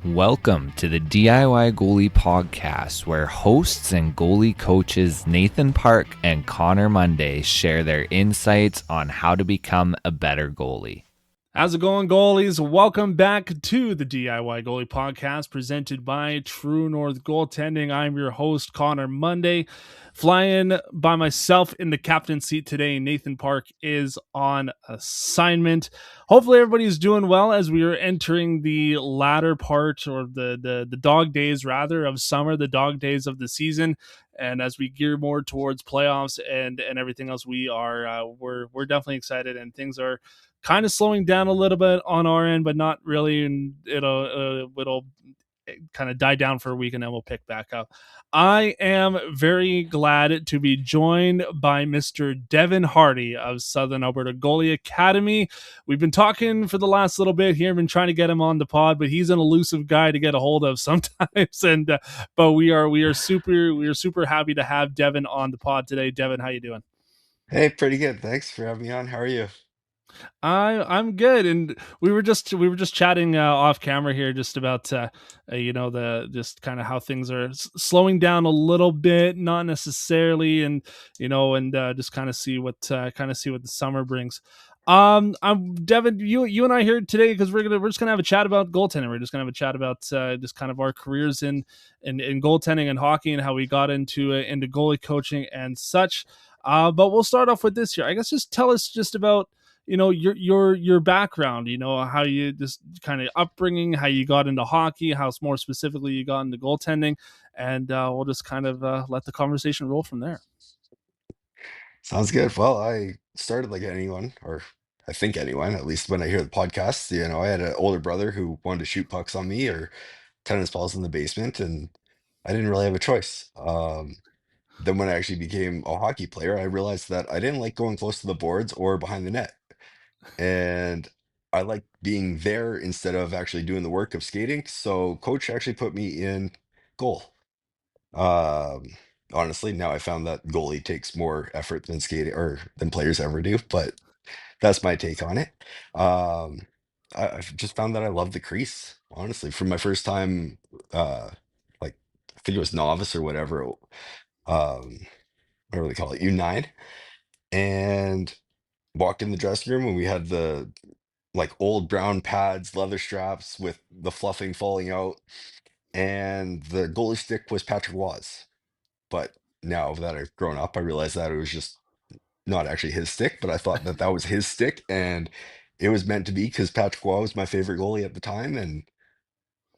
Welcome to the DIY Goalie Podcast, where hosts and goalie coaches Nathan Park and Connor Monday share their insights on how to become a better goalie. How's it going, goalies? Welcome back to the DIY Goalie Podcast presented by True North Goaltending. I'm your host, Connor Monday. Flying by myself in the captain seat today. Nathan Park is on assignment. Hopefully everybody's doing well as we are entering the latter part, or the dog days rather, of summer, the dog days of the season. And as we gear more towards playoffs and everything else, we're definitely excited, and things are kind of slowing down a little bit on our end, but not really. And it'll kind of die down for a week, and then we'll pick back up. I am very glad to be joined by Mr. Devon Hardie of Southern Alberta Goalie Academy. We've been talking for the last little bit here, been trying to get him on the pod, but he's an elusive guy to get a hold of sometimes. And but we are super happy to have Devon on the pod today. Devon, how you doing? Hey, pretty good. Thanks for having me on. How are you? I'm good, and we were just chatting off camera here, just about the just kind of how things are slowing down a little bit, not necessarily, and and just kind of see what the summer brings. I'm Devin. You and I here today because we're just gonna have a chat about goaltending. We're just gonna have a chat about just kind of our careers in goaltending and hockey, and how we got into goalie coaching and such. But we'll start off with this here. I guess just tell us just about your background, how you just kind of upbringing, how you got into hockey, how more specifically you got into goaltending, and we'll just kind of let the conversation roll from there. Sounds good. Well, I started like anyone, or I think anyone, at least when I hear the podcast. I had an older brother who wanted to shoot pucks on me or tennis balls in the basement, and I didn't really have a choice. Then when I actually became a hockey player, I realized that I didn't like going close to the boards or behind the net. And I like being there instead of actually doing the work of skating. So coach actually put me in goal. Um, Honestly, now I found that goalie takes more effort than skating or than players ever do, but that's my take on it. Um, I've just found that I love the crease, honestly. From my first time, like I think it was novice or whatever, um, whatever they call it, U9, and walked in the dressing room and we had the like old brown pads, leather straps with the fluffing falling out, and the goalie stick was Patrick Waz. But now that I've grown up, I realize that it was just not actually his stick, but I thought that that was his stick, and it was meant to be because Patrick Roy was my favorite goalie at the time, and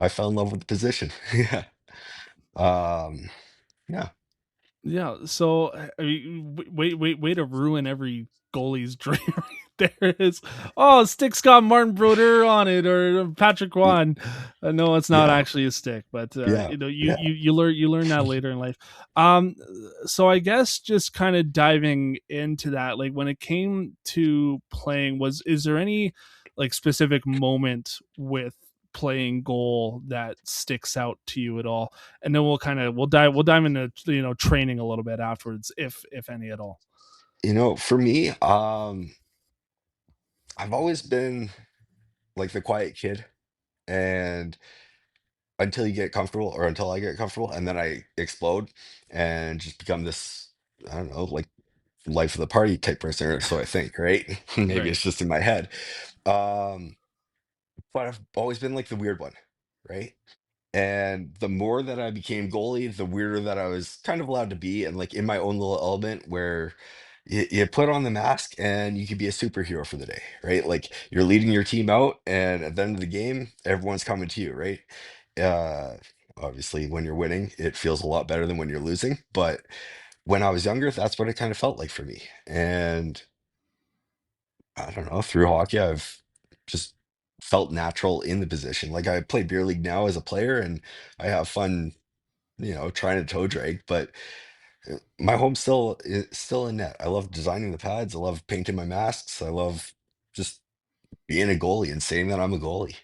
I fell in love with the position. Yeah. Um, yeah. Yeah. So, way to ruin every goalie's dream. Right there is, oh, stick's got Martin Brodeur on it, or Patrick Y- Wan. No, it's not Yeah. actually a stick, but Yeah. Yeah. you learn that later in life. Um, so I guess just kind of diving into that, like when it came to playing, is there any like specific moment with playing goal that sticks out to you at all? And then we'll dive into training a little bit afterwards, if any at all. For me, I've always been like the quiet kid, and until you get comfortable, or until I get comfortable, and then I explode and just become this, I don't know, like life of the party type person, or so I think, right? Maybe Right. it's just in my head. Um, but I've always been like the weird one, right? And the more that I became goalie, the weirder that I was kind of allowed to be, and like in my own little element where you put on the mask and you could be a superhero for the day, right? Like you're leading your team out, and at the end of the game, everyone's coming to you, right? Uh, Obviously, when you're winning, it feels a lot better than when you're losing. But when I was younger, that's what it kind of felt like for me. And I don't know, through hockey, I've just felt natural in the position. Like I play beer league now as a player, and I have fun, trying to toe drag, but my home still is still in net. I love designing the pads. I love painting my masks. I love just being a goalie and saying that I'm a goalie.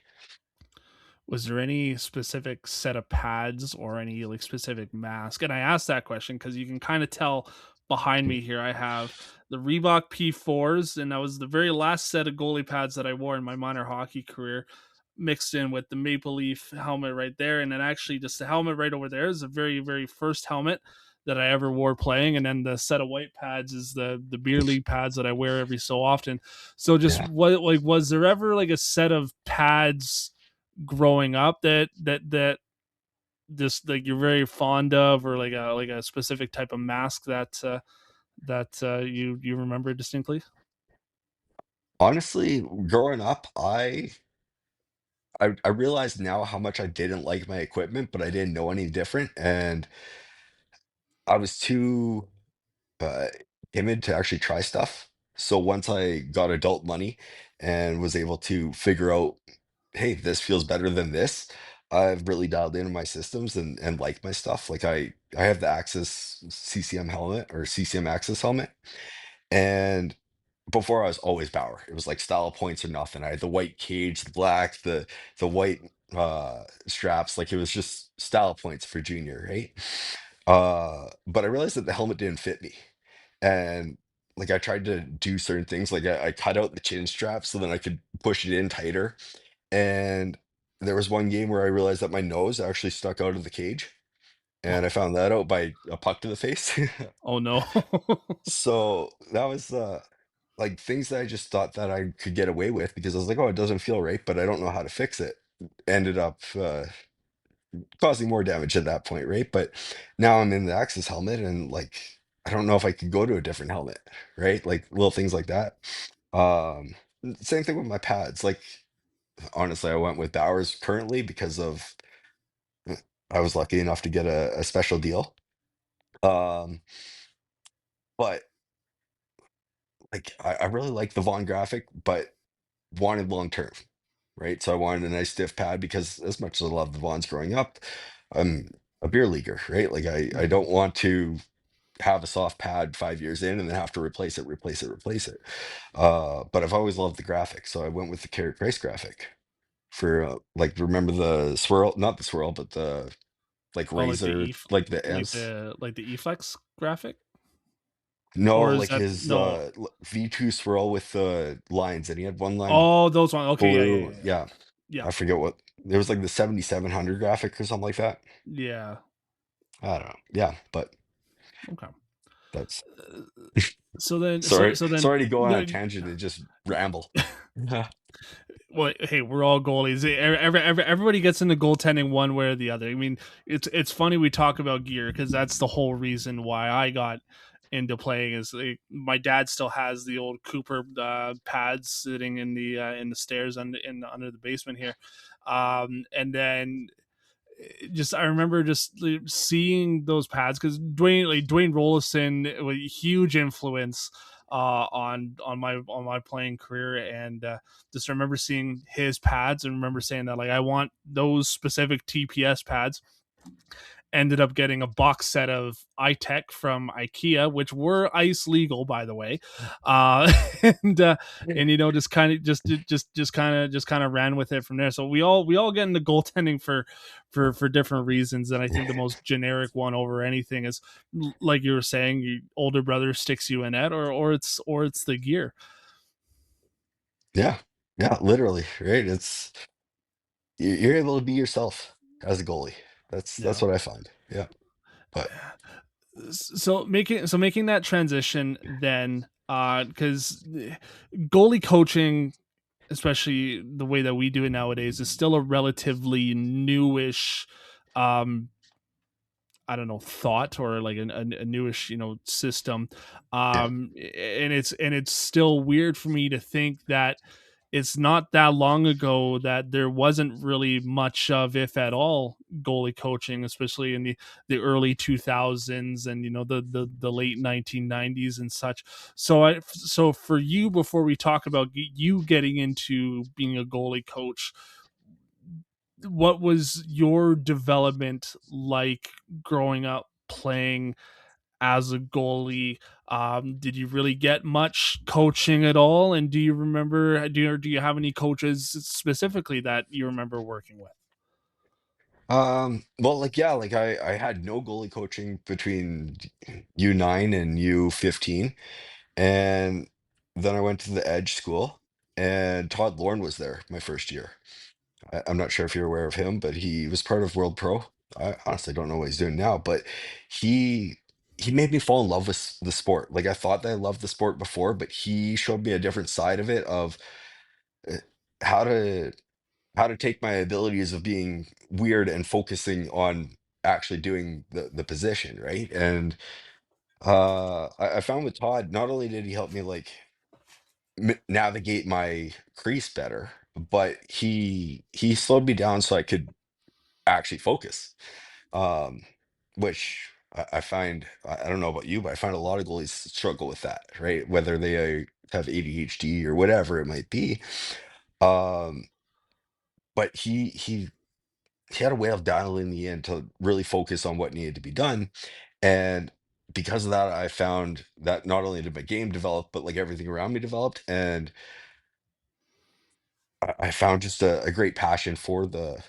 Was there any specific set of pads or any like specific mask? And I asked that question because you can kind of tell behind me here. I have the Reebok P4s, and that was the very last set of goalie pads that I wore in my minor hockey career. mixed in with the maple leaf helmet right there, and then actually just the helmet right over there is the very very first helmet that I ever wore playing, and then the set of white pads is the beer league pads that I wear every so often. So just Yeah. what, like, was there ever like a set of pads growing up that just like you're very fond of, or like a specific type of mask that you remember distinctly? Honestly, growing up, I realize now how much I didn't like my equipment, but I didn't know any different, and I was too uh, timid to actually try stuff. So once I got adult money and was able to figure out, hey, this feels better than this, I've really dialed into my systems and like my stuff. Like I have the Axis CCM helmet or CCM Axis helmet, and before I was always Bauer. It was like style points or nothing. I had the white cage, the black, the white straps. Like it was just style points for junior, right? But I realized that the helmet didn't fit me. And like I tried to do certain things, like I cut out the chin strap so then I could push it in tighter. And there was one game where I realized that my nose actually stuck out of the cage. And I found that out by a puck to the face. Oh no. So that was like things that I just thought that I could get away with because I was like, oh, it doesn't feel right, but I don't know how to fix it. Ended up causing more damage at that point, right? But now I'm in the Axis helmet and like I don't know if I could go to a different helmet, right? Like little things like that. Um, Same thing with my pads. Like honestly, I went with Bowers currently because of I was lucky enough to get a special deal. Um, but like I really like the Von graphic, but wanted long term, right? So I wanted a nice stiff pad because as much as I love the Vons growing up, I'm a beer leaguer, right? Like I Mhm. don't want to have a soft pad 5 years in and then have to replace it. But I've always loved the graphic, so I went with the Carey Price graphic for like remember the swirl, not the swirl, but the like Oh, like razor, like the like S. the Eflex graphic, No, or is like that his no? V2 swirl with the lines, and he had one line Oh, those one. Okay, yeah, yeah, blue. yeah, Yeah, yeah, I forget what it was like the 7700 graphic or something like that. yeah. I don't know. Yeah, but Okay. that's Uh, So then, sorry. so then, Sorry to go on no, a tangent and just ramble. Yeah. well, hey, we're all goalies. Everybody gets into goaltending one way or the other. I mean, it's funny we talk about gear because that's the whole reason why I got into playing. Is like, my dad still has the old Cooper pads sitting in the stairs under the basement here, and then just I remember just seeing those pads because Dwayne Rollison was a huge influence on my playing career, and just remember seeing his pads and remember saying that like I want those specific TPS pads. Ended up getting a box set of iTech from IKEA, which were ice legal, by the way, uh, and uh, and just kind of just kind of ran with it from there. So we all get into goaltending for different reasons, and I think the most generic one over anything is like you were saying, your older brother sticks you in net, or it's the gear. Yeah. Yeah, literally, right? It's you're able to be yourself as a goalie. That's Yeah. what I find. Yeah. But So making that transition then, because goalie coaching, especially the way that we do it nowadays, is still a relatively newish, um I don't know, thought, or like a newish, system. yeah. And it's still weird for me to think that it's not that long ago that there wasn't really much of, if at all, goalie coaching, especially in the early 2000s, and the late 1990s and such. So for you, before we talk about you getting into being a goalie coach, what was your development like growing up playing as a goalie? Did you really get much coaching at all? And do you remember? Do you have any coaches specifically that you remember working with? Well, like yeah, like I had no goalie coaching between U9 and U15, and then I went to the Edge school, and Todd Lorne was there my first year. I'm not sure if you're aware of him, but he was part of World Pro. I honestly don't know what he's doing now, but he he made me fall in love with the sport. Like I thought that I loved the sport before, but he showed me a different side of it of uh, how to how to take my abilities of being weird and focusing on actually doing the position, right? And I found with Todd, not only did he help me like navigate my crease better, but he slowed me down so I could actually focus. Um, which I find I don't know about you, but I find a lot of goalies struggle with that, right? Whether they have ADHD or whatever it might be. Um, but he had a way of dialing me in to really focus on what needed to be done. And because of that, I found that not only did my game develop, but like everything around me developed. And I found just a great passion for the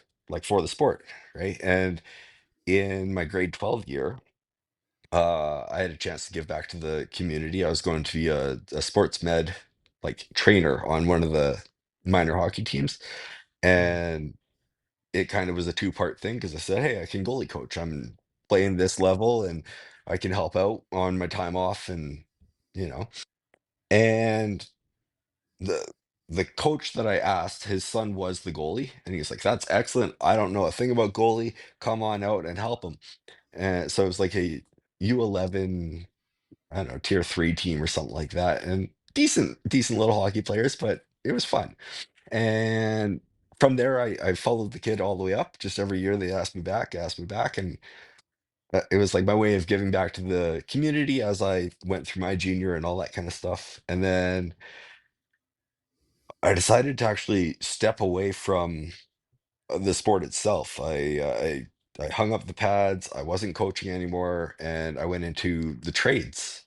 for the sport, right? And in my grade 12 year, I had a chance to give back to the community. I was going to be a sports med like trainer on one of the minor hockey teams. Mm. And it kind of was a two-part thing because I said, hey, I can goalie coach. I'm playing this level and I can help out on my time off and you know. And the the coach that I asked, his son was the goalie, and he's like, "That's excellent. I don't know a thing about goalie. Come on out and help him." And so it was like a U11, I don't know, tier three team or something like that, and decent little hockey players, but it was fun. And from there, I followed the kid all the way up. Just every year they asked me back, and it was like my way of giving back to the community as I went through my junior and all that kind of stuff. And then I decided to actually step away from the sport itself. I hung up the pads. I wasn't coaching anymore, and I went into the trades.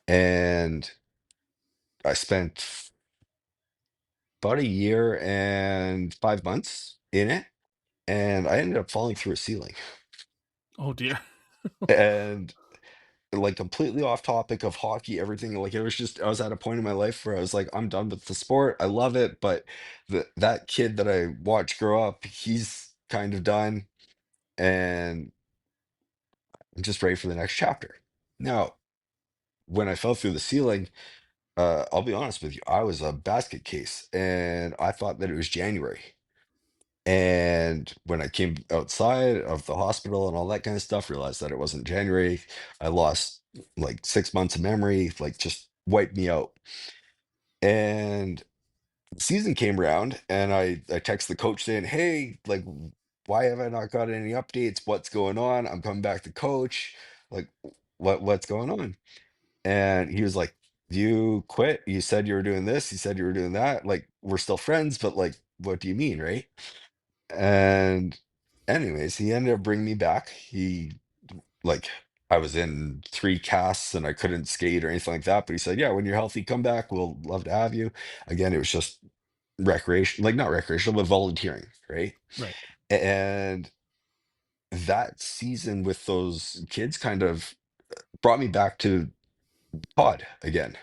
And I spent about a year and 5 months in it, and I ended up falling through a ceiling. Oh dear. And like completely off topic of hockey, everything. Like it was just I was at a point in my life where I was like, I'm done with the sport. I love it, but that kid that I watched grow up, he's kind of done, and I'm just ready for the next chapter. Now, when I fell through the ceiling, I'll be honest with you, I was a basket case, and I thought that it was January. And when I came outside of the hospital and all that kind of stuff, realized that it wasn't January. I lost like 6 months of memory, like just wiped me out. And the season came around, and I text the coach saying, "Hey, like, why have I not got any updates? What's going on? I'm coming back to coach. Like, what's going on?" And he was like, "You quit. You said you were doing this. You said you were doing that. Like, we're still friends, but like, what do you mean, right?" And anyways, he ended up bringing me back. He like I was in three casts and I couldn't skate or anything like that. But he said, "Yeah, when you're healthy, come back. We'll love to have you." Again, it was just recreation, like not recreational, but volunteering, right? Right. And that season with those kids kind of brought me back to pod again.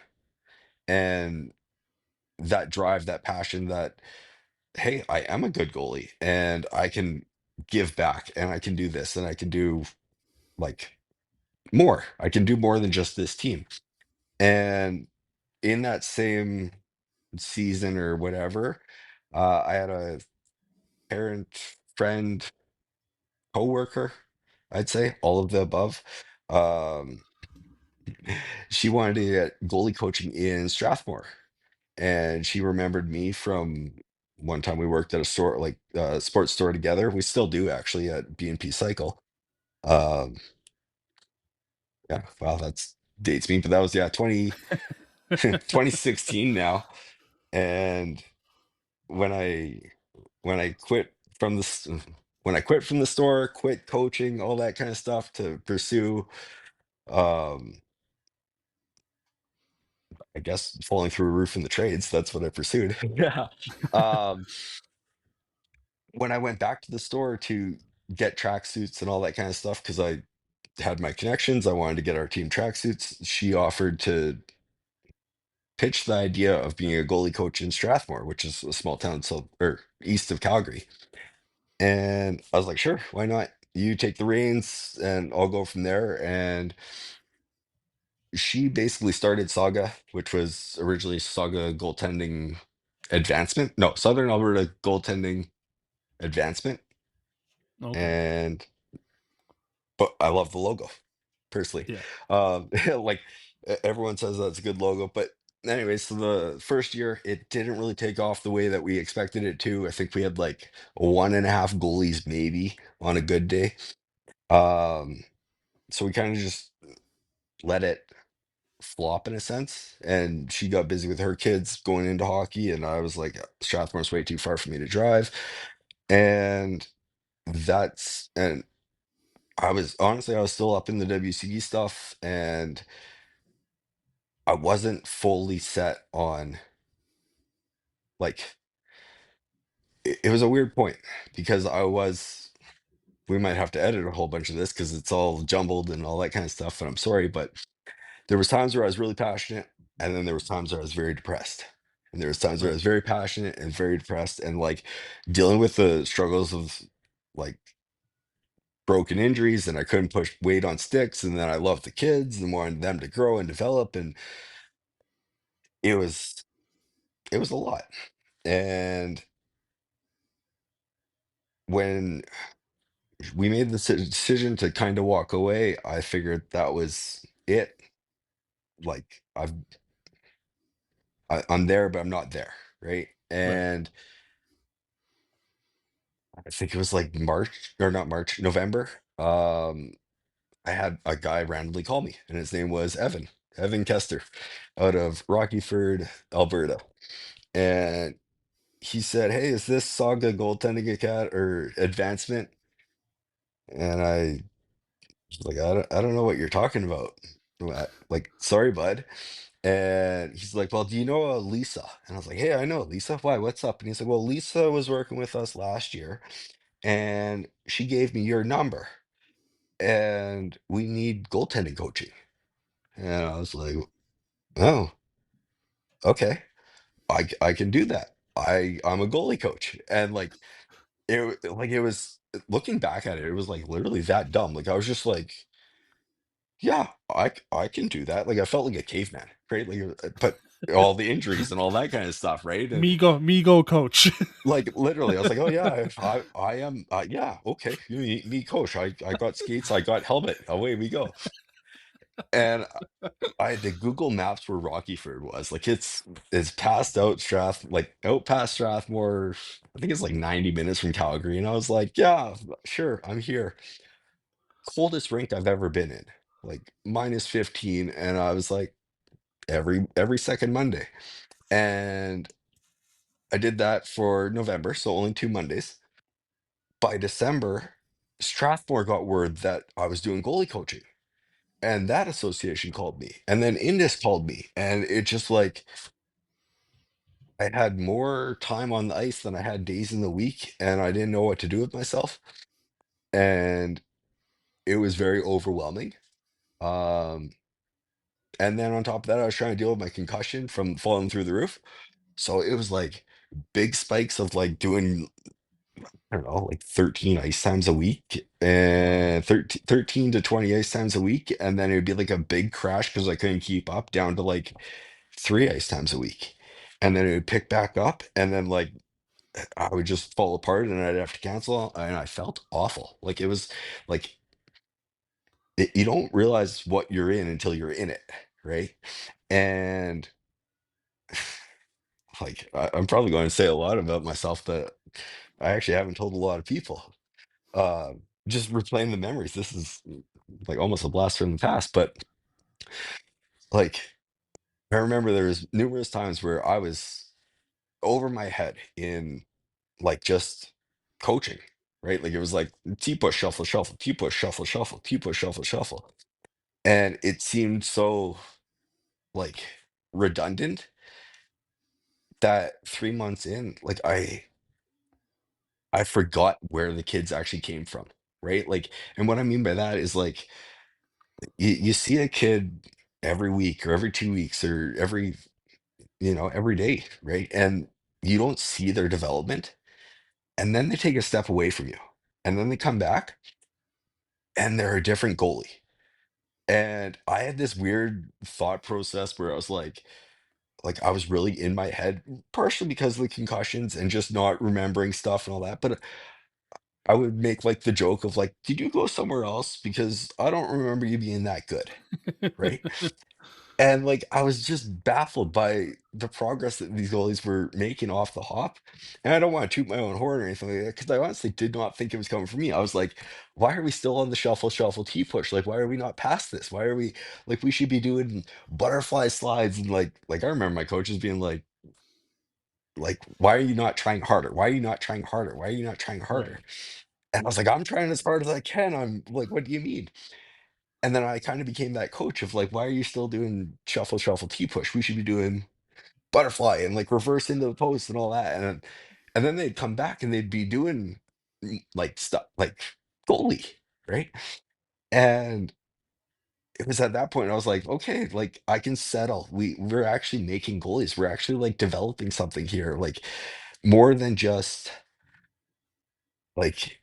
And that drive, that passion, that hey, I am a good goalie and I can give back and I can do this and I can do like more. I can do more than just this team. And in that same season or whatever, I had a parent, friend, coworker, I'd say, all of the above. Um, she wanted to get goalie coaching in Strathmore, and she remembered me from one time we worked at a store, like sports store together. We still do actually at B&P Cycle. Um, yeah, wow, that's dates me, but that was 2016 now. And when I when I quit from the when I quit from the store, quit coaching, all that kind of stuff to pursue um I guess falling through a roof in the trades, that's what I pursued. Yeah. Um when I went back to the store to get tracksuits and all that kind of stuff, because I had my connections, I wanted to get our team tracksuits. She offered to pitched the idea of being a goalie coach in Strathmore, which is a small town so or east of Calgary. And I was like, sure, why not? You take the reins and I'll go from there. And she basically started SAGA, which was originally SAGA Goaltending Advancement. No, Southern Alberta Goaltending Advancement. Okay. And but I love the logo personally. Yeah. Like everyone says that's a good logo, but anyway, so the first year it didn't really take off the way that we expected it to. I think we had like one and a half goalies maybe on a good day. Um, so we kind of just let it flop in a sense. And she got busy with her kids going into hockey, and I was like, Strathmore's way too far for me to drive. And and I was honestly, I was still up in the WCD stuff, and I wasn't fully set on like it was a weird point because we might have to edit a whole bunch of this because it's all jumbled and all that kind of stuff, and I'm sorry, but there was times where I was really passionate, and then there was times where I was very depressed. And there was times where I Right. was very passionate and very depressed and like dealing with the struggles of like broken injuries, and I couldn't push weight on sticks, and then I loved the kids and wanted them to grow and develop, and it was it was a lot. And when we made the decision to kind of walk away, I figured that was it. Like I'm there, but I'm not there, right? Right. And I think it was like March or not March, November. I had a guy randomly call me, and his name was Evan Kester, out of Rockyford, Alberta. And he said, "Hey, is this Saga Goaltending Acad or Advancement?" And I was like, I don't know what you're talking about. Like, sorry, bud. And he's like, "Well, do you know Lisa?" And I was like, "Hey, I know Lisa. Why? What's up?" And he's like, "Well, Lisa was working with us last year, and she gave me your number, and we need goaltending coaching." And I was like, "Oh, okay, I can do that. I'm a goalie coach." And like it was looking back at it, it was like literally that dumb. Like I was just like, "Yeah, I can do that." Like I felt like a caveman, right? Like, but all the injuries and all that kind of stuff, right? And Me go coach. like literally, I was like, "Oh yeah, I am. Yeah, okay, me coach. I got skates, I got helmet. Away we go." And I had to Google Maps where Rockyford was. Like it's past out like out past Strathmore. I think it's like 90 minutes from Calgary. And I was like, yeah, sure, I'm here. Coldest rink I've ever been in, like minus 15. And I was like, every second Monday. And I did that for November, so only 2 Mondays. By December, Strathmore got word that I was doing goalie coaching. And that association called me. And then Indus called me. And it just like I had more time on the ice than I had days in the week, and I didn't know what to do with myself. And it was very overwhelming. Um, and then on top of that, I was trying to deal with my concussion from falling through the roof. So it was like big spikes of like doing, I don't know, like 13 ice times a week Wow. and 13 to 20 ice times a week. And then it would be like a big crash because I couldn't keep up down to like 3 ice times a week. And then it would pick back up. And then like I would just fall apart and I'd have to cancel, and I felt awful. Like it was like you don't realize what you're in until you're in it, right? And like I'm probably going to say a lot about myself that I actually haven't told a lot of people. Just replaying the memories. This is like almost a blast from the past, but like I remember there was numerous times where I was over my head in like just coaching, right? Like it was like T push, shuffle, shuffle, T push, shuffle, shuffle, T push, shuffle, shuffle. And it seemed so like redundant that 3 months in, like I forgot where the kids actually came from, right? Like, and what I mean by that is like you see a kid every week or every 2 weeks or every every day, right? And you don't see their development, and then they take a step away from you, and then they come back and they're a different goalie. And I had this weird thought process where I was like I was really in my head, partially because of the concussions and just not remembering stuff and all that. But I would make like the joke of like, did you go somewhere else? Because I don't remember you being that good, right? And like I was just baffled by the progress that these goalies were making off the hop. And I don't want to toot my own horn or anything like that, because I honestly did not think it was coming from me. I was like, why are we still on the shuffle, shuffle, T push? Like, why are we not past this? Why are we like we should be doing butterfly slides and like I remember my coaches being like, why are you not trying harder? Why are you not trying harder? Why are you not trying harder? Right. And I was like, I'm trying as hard as I can. I'm like, what do you mean? And then I kind of became that coach of like, why are you still doing shuffle, shuffle, T push? We should be doing butterfly and like reverse into the post and all that. And then they'd come back and they'd be doing like stuff like goalie, right? And it was at that point I was like, okay, like I can settle. We're actually making goalies. We're actually like developing something here, like more than just like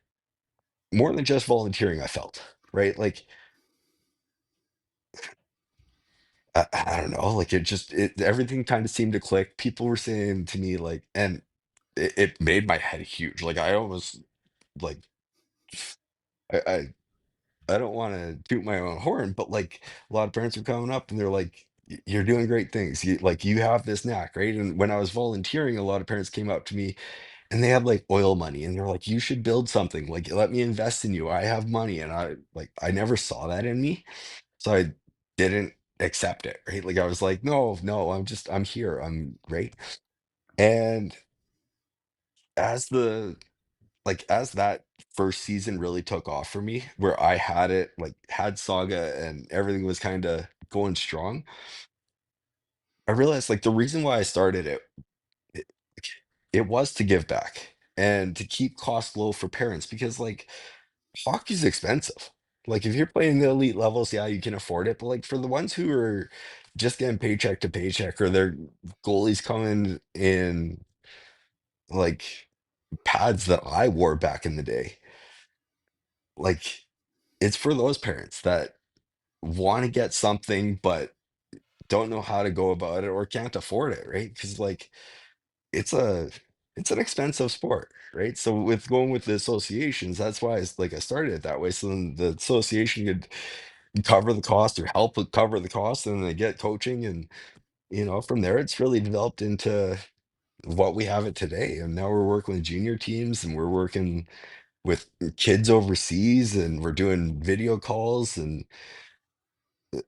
more than just volunteering, I felt, right? Like I don't know, like it everything kind of seemed to click. People were saying to me like, and it made my head huge. Like I almost like I I, I don't want to toot my own horn, but like a lot of parents are coming up and they're like, You're doing great things. You have this knack, right?" And when I was volunteering, a lot of parents came up to me and they had like oil money and they're like, "You should build something. Like, let me invest in you. I have money." And I never saw that in me. So I didn't accept it, right? Like I was like, "No, no, I'm here. I'm great." And as the as that first season really took off for me, where I had it, like had Saga and everything was kind of going strong, I realized like the reason why I started it, it was to give back and to keep costs low for parents because like hockey's expensive. Like if you're playing the elite levels, yeah, you can afford it. But like for the ones who are just getting paycheck to paycheck or their goalies coming in like pads that I wore back in the day, like it's for those parents that want to get something but don't know how to go about it or can't afford it, right? Because like it's a it's an expensive sport, right? So with going with the associations, that's why it's like I started it that way. So then the association could cover the cost or help with cover the cost, and then they get coaching, and from there it's really developed into what we have it today. And now we're working with junior teams, and we're working with kids overseas, and we're doing video calls and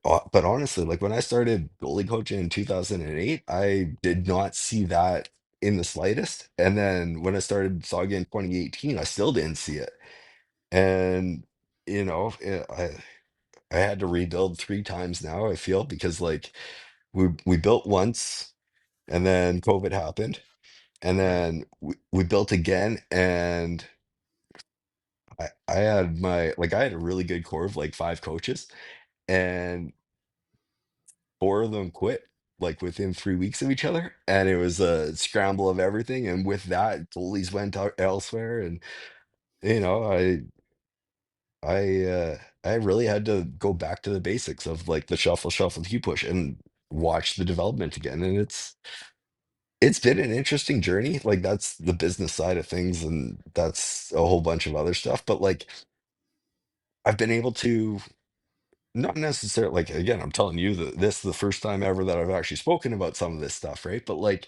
but honestly, like when I started goalie coaching in 2008, I did not see that in the slightest. And then when I started Saga in 2018, I still didn't see it. And I had to rebuild three times now, I feel, because like we built once and then COVID happened. And Right. then we built again, and I had I had a really good core of like five coaches, and four of them quit like within 3 weeks of each other, and it was a scramble of everything. And with that, goalies went out elsewhere, and you know, I I really had to go back to the basics of like the shuffle, shuffle, key push, and watch the development again. And it's been an interesting journey. Like that's the business side of things, and that's a whole bunch of other stuff. But like I've been able to not necessarily like again, I'm telling you that this is the first time ever that I've actually spoken about some of this stuff, right? But like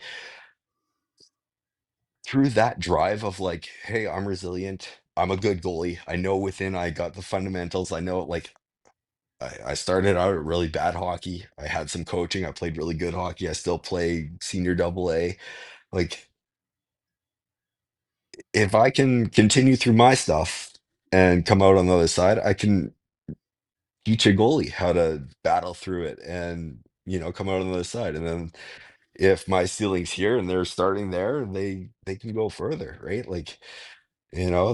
through that drive of like, hey, I'm resilient. I'm a good goalie. I know within I got the fundamentals. I know like I started out at really bad hockey. I had some coaching. I played really good hockey. I still play senior double A. Like if I can continue through my stuff and come out on the other side, I can teach a goalie how to battle through it and come out on the other side. And then if my ceiling's here and they're starting there, they can go further, right? Like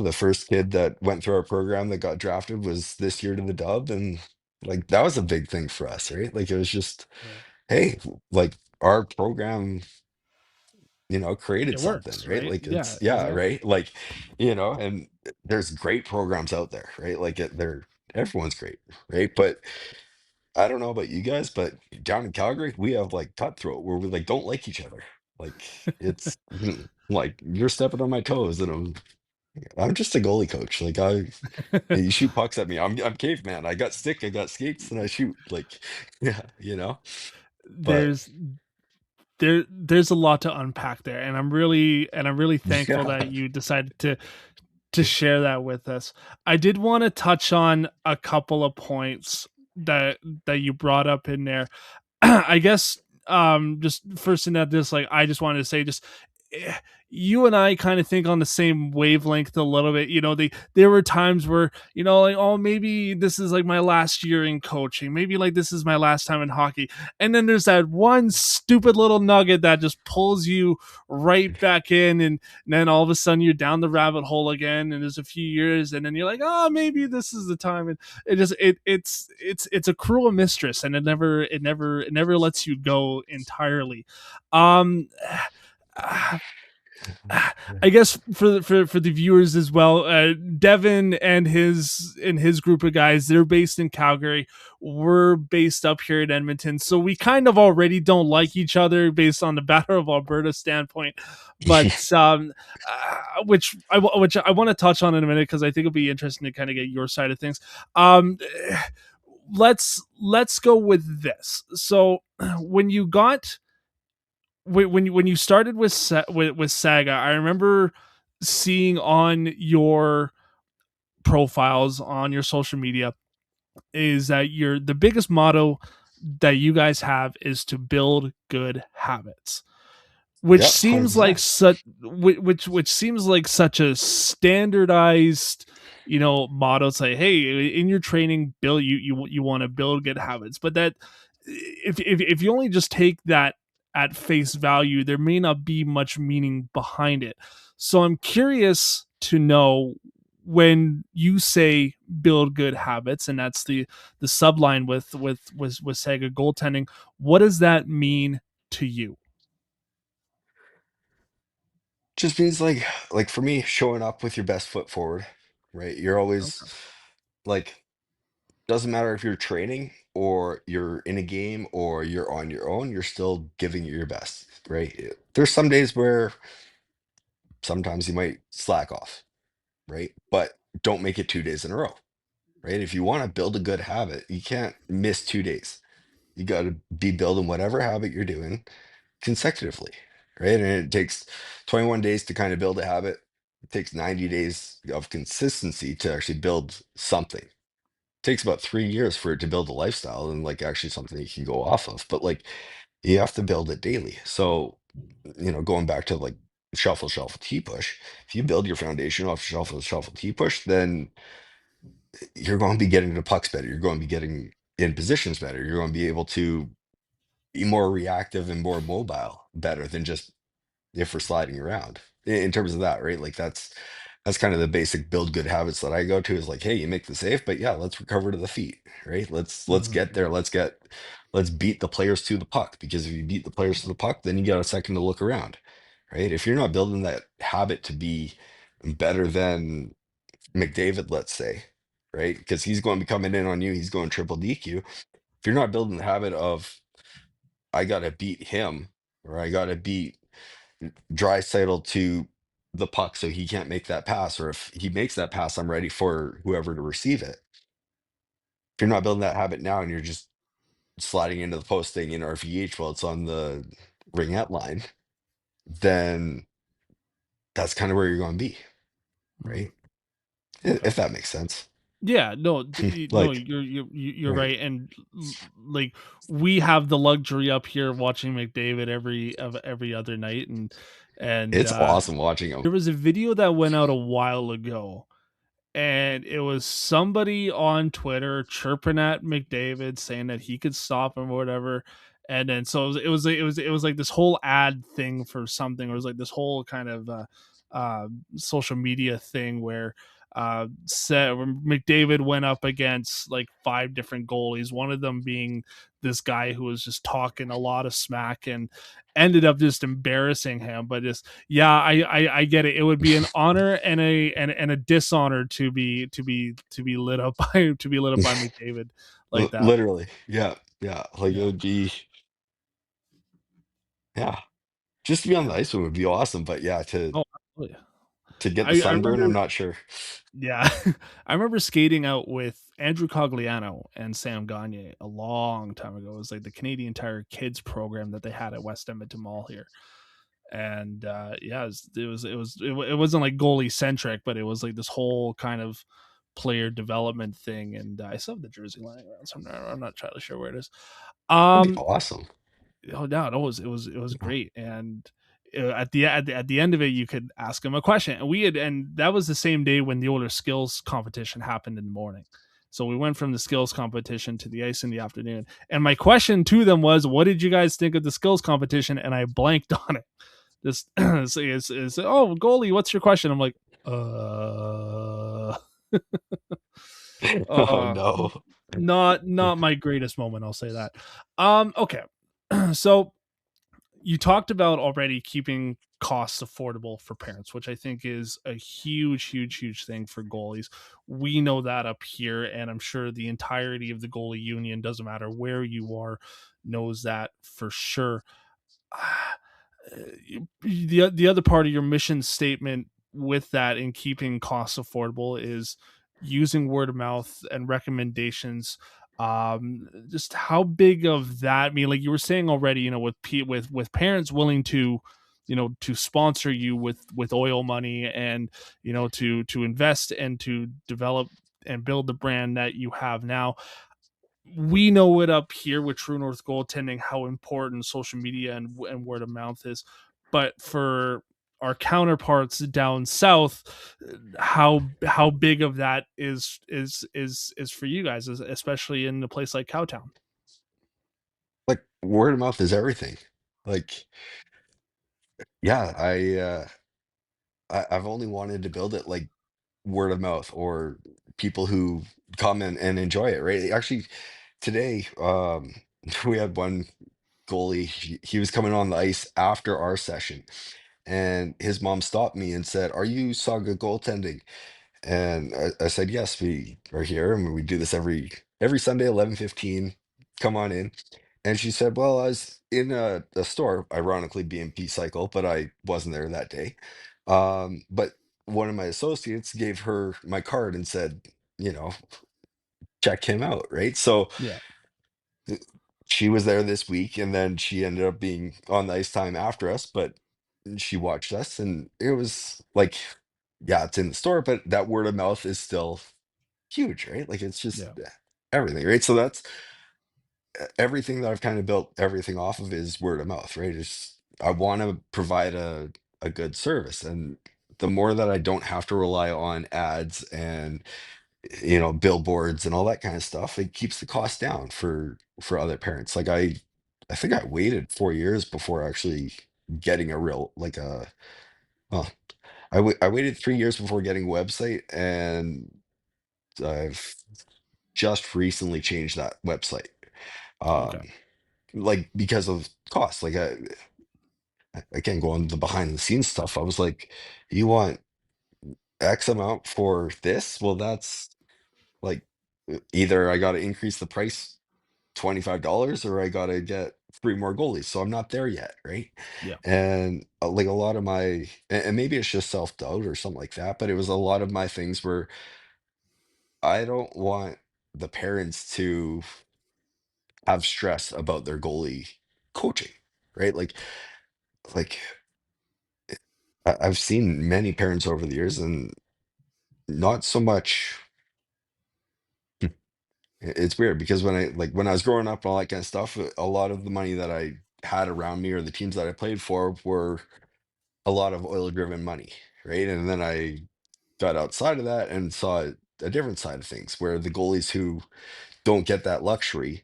the first kid that went through our program that got drafted was this year to the dub, and like that was a big thing for us, right? Like it was just, Right. hey, like our program, created It something, works, right? right? Like Yeah, it's, yeah, exactly. right. Like, and there's great programs out there, right? Like everyone's great, right? But I don't know about you guys, but down in Calgary, we have like cutthroat where we like don't like each other. Like it's like you're stepping on my toes, and I'm just a goalie coach. Like you shoot pucks at me. I'm caveman. I got stick, I got skates, and I shoot. Like, yeah, But there's there's a lot to unpack there, and I'm really thankful yeah, that you decided to share that with us. I did want to touch on a couple of points that you brought up in there. I guess just first thing that this like I just wanted to say just eh, you and I kind of think on the same wavelength a little bit. There were times where, like, oh, maybe this is like my last year in coaching. Maybe like this is my last time in hockey. And then there's that one stupid little nugget that just pulls you right back in, and then all of a sudden you're down the rabbit hole again, and there's a few years, and then you're like, oh, maybe this is the time. And it's a cruel mistress, and it never lets you go entirely. um I guess for the viewers as well, Devon and his group of guys, they're based in Calgary. We're based up here in Edmonton, so we kind of already don't like each other based on the Battle of Alberta standpoint. But which I want to touch on in a minute because I think it'll be interesting to kind of get your side of things. Um, let's go with this. So when you got when you started with Saga, I remember seeing on your profiles on your social media is that the biggest motto that you guys have is to build good habits, which yep, hundred seems like percent. which seems like such a standardized motto. It's like, hey, in your training, build you want to build good habits, but that if you only just take that at face value, there may not be much meaning behind it. So I'm curious to know, when you say build good habits, and that's the subline with Saga Goaltending, what does that mean to you? Just means like for me, showing up with your best foot forward, right? You're always Okay. like, doesn't matter if you're training or you're in a game or you're on your own, you're still giving it your best, right? There's some days where sometimes you might slack off, right? But don't make it 2 days in a row, right? If you want to build a good habit, you can't miss 2 days. You got to be building whatever habit you're doing consecutively, right? And it takes 21 days to kind of build a habit. It takes 90 days of consistency to actually build something. It takes about 3 years for it to build a lifestyle and like actually something you can go off of. But like you have to build it daily. So, going back to like shuffle, T push, if you build your foundation off shuffle, T push, then you're going to be getting the pucks better. You're going to be getting in positions better. You're going to be able to be more reactive and more mobile better than just if we're sliding around in terms of that, right? Like that's kind of the basic build good habits that I go to is like, hey, you make the save, but yeah, let's recover to the feet, right? Let's Mhm. get there. Let's beat the players to the puck, because if you beat the players to the puck, then you got a second to look around, right? If you're not building that habit to be better than McDavid, let's say, right? Because he's going to be coming in on you, he's going triple DQ. If you're not building the habit of I gotta beat him, or I gotta beat Draisaitl to the puck so he can't make that pass, or if he makes that pass, I'm ready for whoever to receive it. If you're not building that habit now and you're just sliding into the post thing in RVH while it's on the ringette line, then that's kind of where you're going to be, Mhm. right? Okay. If that makes sense. Yeah, no, no, Like, you're right. right, and like, we have the luxury up here watching McDavid every other night, and It's awesome watching him. there was a video that went out a while ago, and it was somebody on Twitter chirping at McDavid, saying that he could stop him or whatever. And then so it was like this whole ad thing for something. It was like this whole kind of social media thing where McDavid went up against like 5 different goalies, one of them being this guy who was just talking a lot of smack and ended up just embarrassing him. But just yeah, I get it. It would be an honor and a dishonor to be lit up by McDavid like that. Literally, yeah, yeah. Like it Yeah. would be, yeah. Just to be on the Yeah. ice would be awesome, but yeah, Oh, absolutely. to get the I sunburn, remember. I'm not sure. Yeah, I remember skating out with Andrew Cogliano and Sam Gagne a long time ago. It was like the Canadian Tire Kids program that they had at West Edmonton Mall here, and yeah, it wasn't like goalie centric, but it was like this whole kind of player development thing. And I still have the jersey lying around, so I'm not entirely sure where it is. That'd be Um, awesome. oh no, it was great. And at the end of it, you could ask him a question, and that was the same day when the older skills competition happened in the morning. So we went from the skills competition to the ice in the afternoon, and my question to them was, what did you guys think of the skills competition? And I blanked on it. This is oh, goalie, what's your question? I'm like, uh Oh uh no. not my greatest moment, I'll say that. Okay. So you talked about already keeping costs affordable for parents, which I think is a huge, huge, huge thing for goalies. We know that up here, and I'm sure the entirety of the goalie union, doesn't matter where you are, knows that for sure. The other part of your mission statement with that in keeping costs affordable is using word of mouth and recommendations. Just how big of that, I mean, like you were saying already, with parents willing to, to sponsor you with oil money, and to invest and to develop and build the brand that you have now. We know it up here with True North Goaltending how important social media and word of mouth is, but for our counterparts down south, how big of that is for you guys, especially in a place like Cowtown. Like word of mouth is everything. Like, yeah, I've only wanted to build it like word of mouth or people who come and enjoy it, right? Actually, today, we had one goalie, he was coming on the ice after our session, and his mom stopped me and said, "Are you SAGA Goaltending?" And I said, "Yes, we are here, and we do this every Sunday, 11:15. Come on in." And she said, "Well, I was in a store, ironically BMP Cycle, but I wasn't there that day. But one of my associates gave her my card and said, you know, check him out, right?" So Yeah, th- she was there this week, and then she ended up being on the ice time after us, but she watched us, and it was like, yeah, it's in the store, but that word of mouth is still huge, right? Like it's just yeah, everything, right? So that's everything that I've kind of built everything off of is word of mouth, right? It's I want to provide a good service, and the more that I don't have to rely on ads and billboards and all that kind of stuff, it keeps the cost down for other parents. Like I think I waited 4 years before actually getting a real like a well, I waited 3 years before getting a website, and I've just recently changed that website. okay, Um, like because of cost. Like I can't go on the behind the scenes stuff. I was like, you want X amount for this? Well, that's like either I got to increase the price $25 or I got to get 3 more goalies. So I'm not there yet, right? yeah, And like a lot of my, and maybe it's just self doubt or something like that, but it was a lot of my things where I don't want the parents to have stress about their goalie coaching, right? Like I've seen many parents over the years, and not so much. It's weird because when I was growing up and all that kind of stuff, a lot of the money that I had around me or the teams that I played for were a lot of oil driven money, right? And then I got outside of that and saw a different side of things where the goalies who don't get that luxury,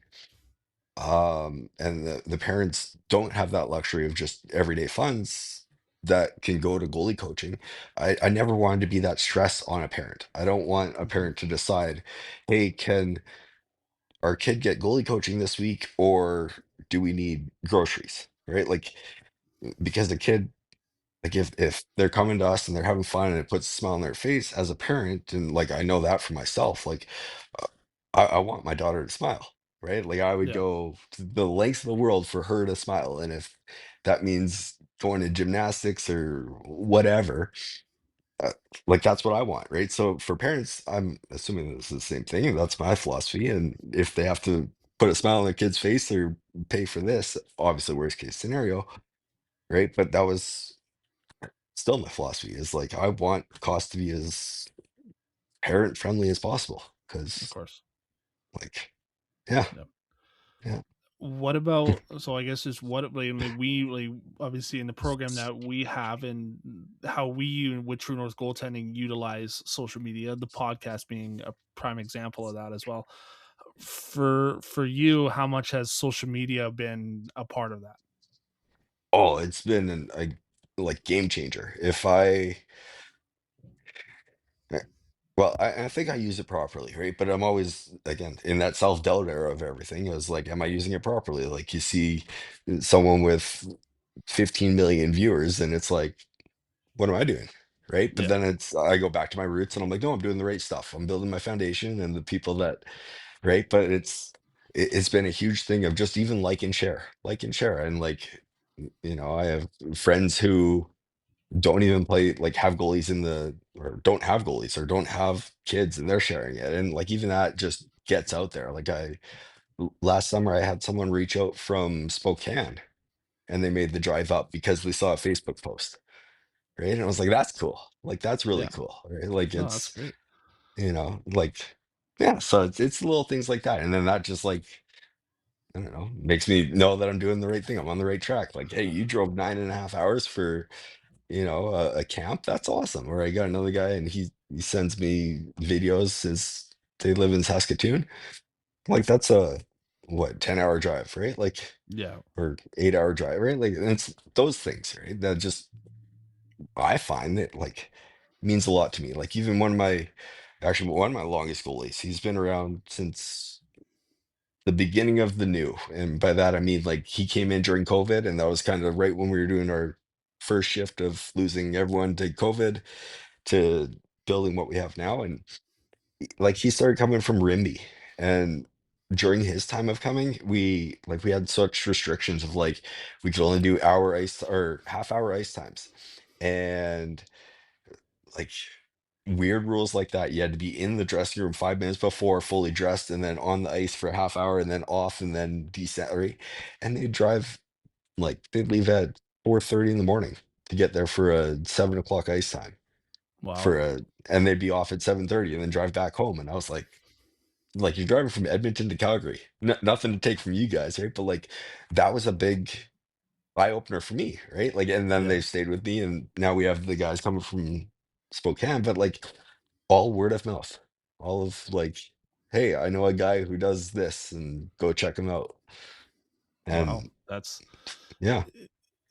and the parents don't have that luxury of just everyday funds. that can go to goalie coaching, I never wanted to be that stress on a parent. I don't want a Mhm. parent to decide, hey, can our kid get goalie coaching this week, or do we need groceries? Right? Like, because the kid, like if they're coming to us and they're having fun and it puts a smile on their face as a parent, and like I know that for myself, like uh, I want my daughter to smile, right? Like I would Yeah, go to the lengths of the world for her to smile. And if that means going to gymnastics or whatever, uh, like that's what I want, right? So for parents, I'm assuming this is the same thing, and that's my philosophy. And if they have to put a smile on their kid's face or pay for this, obviously worst case scenario, right? But that was still my philosophy, is like I want cost to be as parent friendly as possible, of because course. like, yeah, Yeah. yeah. What about, so I guess just what, like, I mean, we, like, obviously in the program that we have and how we with True North Goaltending utilize social media, the podcast being a prime example of that as well. For you, how much has social media been a part of that? Oh, it's been a like game changer. If I eh, well, I think I use it properly, right? But I'm always, again, in that self-doubt era of everything. It was like, am I using it properly? Like you see someone with 15 million viewers, and it's like, what am I doing? Right. But Yeah, then I go back to my roots and I'm like, no, I'm doing the right stuff. I'm building my foundation and the people that, right. But it's been a huge thing of just even like and share. And like, I have friends who don't even play, like have goalies or don't have goalies or don't have kids, and they're sharing it. And like, even that just gets out there. Like last summer, I had someone reach out from Spokane, and they made the drive up because we saw a Facebook post. Right. And I was like, that's cool. Like, that's really yeah. cool. Right. Like, No, that's great. like, yeah. So it's little things like that. And then that just like, I don't know, makes me know that I'm doing the right thing. I'm on the right track. Like, hey, you drove 9.5 hours for, a camp. That's awesome. Or I got another guy and he sends me videos as they live in Saskatoon. Like, that's a, what, 10-hour drive, right? Like, Yeah. or 8-hour drive, right? Like, and it's those things, right? That just, I find that like means a lot to me. Like even one of my longest goalies, he's been around since the beginning of the new. And by that I mean like he came in during COVID, and that was kind of right when we were doing our first shift of losing everyone to COVID to building what we have now. And like he started coming from Rimby. And during his time of coming, we had such restrictions of like we could only do hour ice or half-hour ice times. And like weird rules like that. You had to be in the dressing room 5 minutes before, fully dressed, and then on the ice for a half hour, and then off, and then decelerate. And they'd leave at 4:30 in the morning to get there for a 7 o'clock ice time Wow. for a, and they'd be off at 7:30 and then drive back home. And I was like you're driving from Edmonton to Calgary. Nothing to take from you guys, right? But like that was a big eye opener for me, right? Like, and then Yeah. they stayed with me, and now we have the guys coming from Spokane, but like all word of mouth, all of like, hey, I know a guy who does this, and go check him out. Wow. And That's, yeah,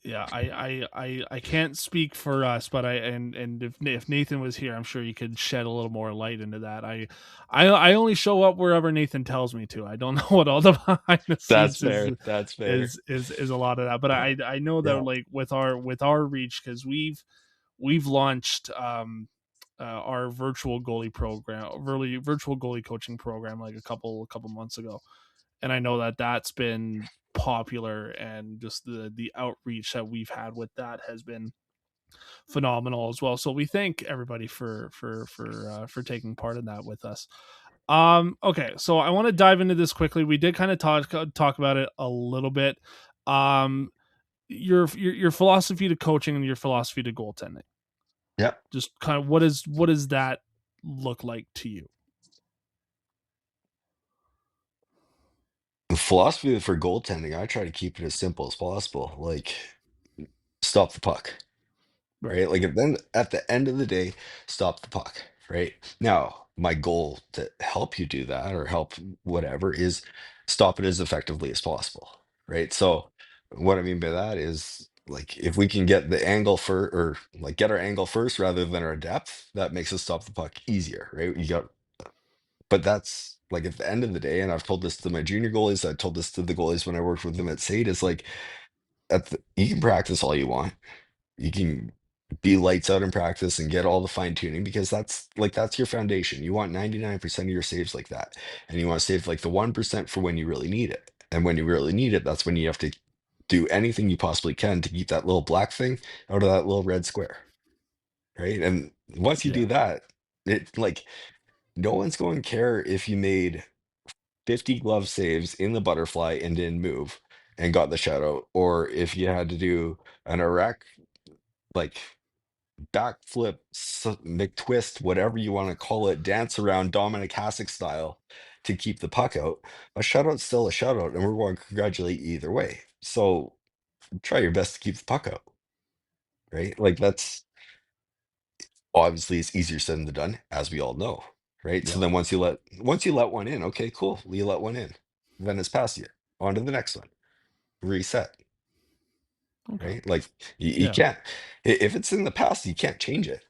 yeah, I can't speak for us, but and if Nathan was here, I'm sure he could shed a little more light into that. I only show up wherever Nathan tells me to. I don't know what all the behind the that's scenes fair. That's fair. is a lot of that. But I know that, Yeah. like, with our reach, because we've launched our virtual goalie program, really virtual goalie coaching program, like a couple months ago, and I know that that's been popular, and just the outreach that we've had with that has been phenomenal as well. So we thank everybody for taking part in that with us. Okay, so I want to dive into this quickly. We did kind of talk about it a little bit. Um your philosophy to coaching and your philosophy to goaltending. Yeah. Just kind of what does that look like to you? The philosophy for goaltending, I try to keep it as simple as possible. Like, stop the puck. Right. Right? Like, at the end of the day, stop the puck. Right? Now, my goal to help you do that, or help whatever, is stop it as effectively as possible. Right? So what I mean by that is like if we can get the angle for or like get our angle first rather than our depth, that makes us stop the puck easier, right? You got, but that's like at the end of the day, and I've told this to my junior goalies, I told this to the goalies when I worked with them at State, is like you can practice all you want. You can be lights out in practice and get all the fine tuning because that's your foundation. You want 99% of your saves like that. And you want to save like the 1% for when you really need it. And when you really need it, that's when you have to do anything you possibly can to keep that little black thing out of that little red square. Right. And once you do Yeah. that, it like no one's going to care if you made 50 glove saves in the butterfly and didn't move and got the shutout, or if you had to do an erect like backflip, McTwist, whatever you want to call it, dance around Dominic Hasek style to keep the puck out. A shutout's still a shutout, and we're going to congratulate you either way. So try your best to keep the puck out, right? Like that's obviously it's easier said than done, as we all know, right? So Yeah. then once you let one in, okay, cool, you let one in, then it's past you. On to the next one, reset, Okay. right? Like you Yeah. can't if it's in the past, you can't change it,